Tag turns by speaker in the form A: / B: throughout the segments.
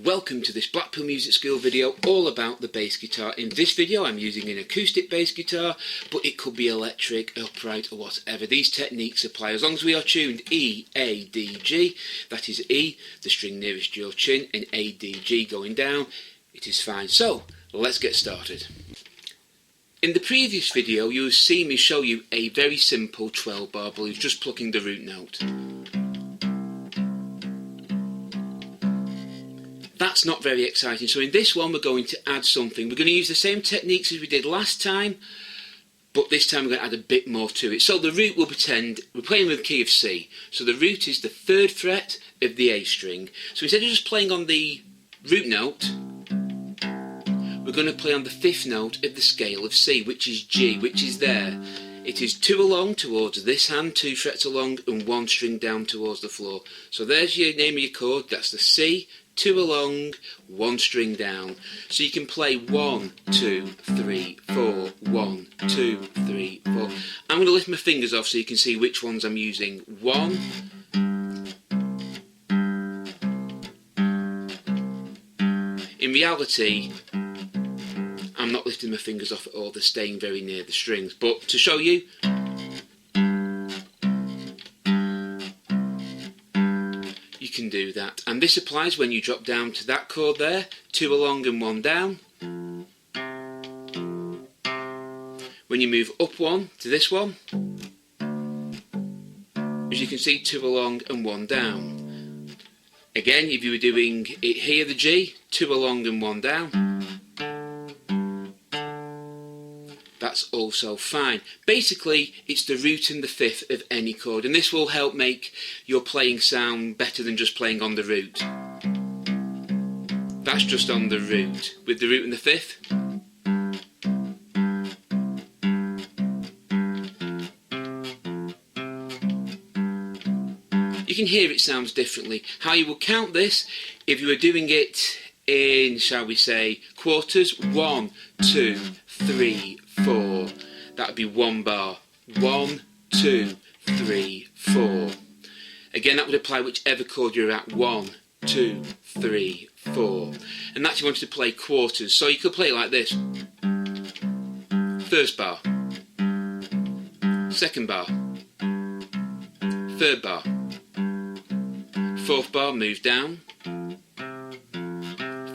A: Welcome to this Blackpool Music School video all about the bass guitar. In this video I'm using an acoustic bass guitar, but it could be electric, upright or whatever. These techniques apply as long as we are tuned E, A, D, G. That is E, the string nearest your chin, and A, D, G going down. It is fine. So let's get started. In the previous video you have seen me show you a very simple 12-bar blues, just plucking the root note. That's not very exciting, so in this one we're going to add something. We're going to use the same techniques as we did last time, but this time we're going to add a bit more to it. So the root, we'll pretend we're playing with the key of C, so the root is the 3rd fret of the A string. So instead of just playing on the root note, we're going to play on the 5th note of the scale of C, which is G, which is there. It is 2 along towards this hand, 2 frets along, and 1 string down towards the floor. So there's your name of your chord, that's the C, 2 along, 1 string down. So you can play 1, 2, 3, 4, 1, 2, 3, 4. I'm going to lift my fingers off so you can see which ones I'm using. 1, in reality, I'm not lifting my fingers off at all, they're staying very near the strings. But to show you, you can do that. And this applies when you drop down to that chord there, 2 along and 1 down. When you move up 1 to this one, as you can see, 2 along and 1 down. Again, if you were doing it here, the G, 2 along and 1 down. That's also fine. Basically, it's the root and the 5th of any chord, and this will help make your playing sound better than just playing on the root. That's just on the root. With the root and the 5th, you can hear it sounds differently. How you will count this, if you were doing it in, shall we say, quarters, 1, 2, 3, 4. That would be 1 bar. 1, 2, 3, 4. Again, that would apply whichever chord you're at. 1, 2, 3, 4. And that's if you wanted to play quarters. So you could play it like this. 1st bar. 2nd bar. 3rd bar. 4th bar, move down.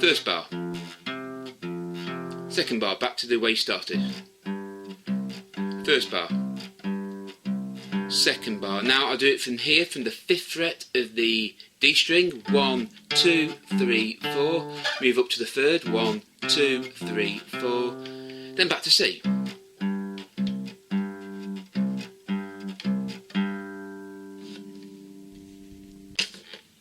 A: 1st bar. 2nd bar, back to the way you started. 1st bar. 2nd bar. Now I'll do it from here, from the 5th fret of the D string. 1, 2, 3, 4. Move up to the 3rd. 1, 2, 3, 4. Then back to C.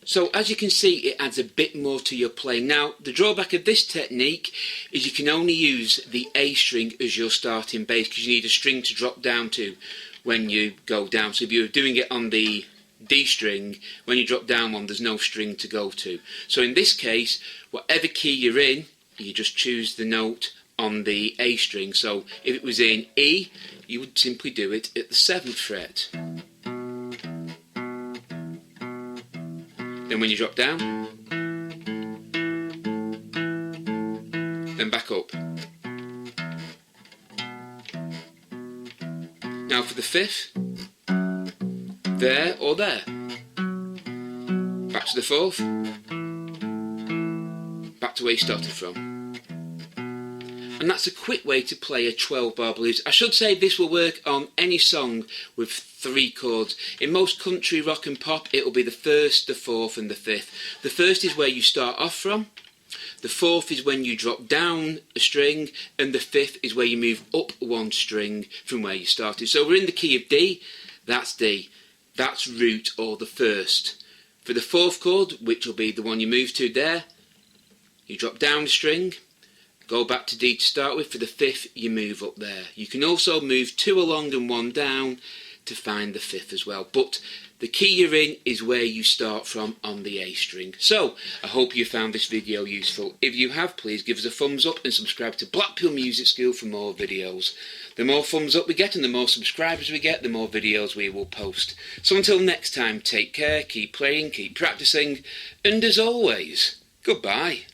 A: So as you can see, it adds a bit more to your playing. Now, the drawback of this technique is you can only use the A string as your starting bass because you need a string to drop down to when you go down. So if you're doing it on the D string, when you drop down one, there's no string to go to. So in this case, whatever key you're in, you just choose the note on the A string. So if it was in E, you would simply do it at the 7th fret. Then when you drop down, then back up. Now for the 5th, there or there. Back to the 4th, back to where you started from. And that's a quick way to play a 12-bar blues. I should say this will work on any song with 3 chords. In most country, rock and pop, it will be the 1st, the 4th and the 5th. The 1st is where you start off from, the 4th is when you drop down a string, and the 5th is where you move up 1 string from where you started. So we're in the key of D, that's root or the 1st. For the 4th chord, which will be the one you move to there, you drop down a string, go back to D to start with. For the 5th, you move up there. You can also move 2 along and 1 down to find the 5th as well. But the key you're in is where you start from on the A string. So, I hope you found this video useful. If you have, please give us a thumbs up and subscribe to Blackpool Music School for more videos. The more thumbs up we get and the more subscribers we get, the more videos we will post. So until next time, take care, keep playing, keep practicing, and as always, Goodbye.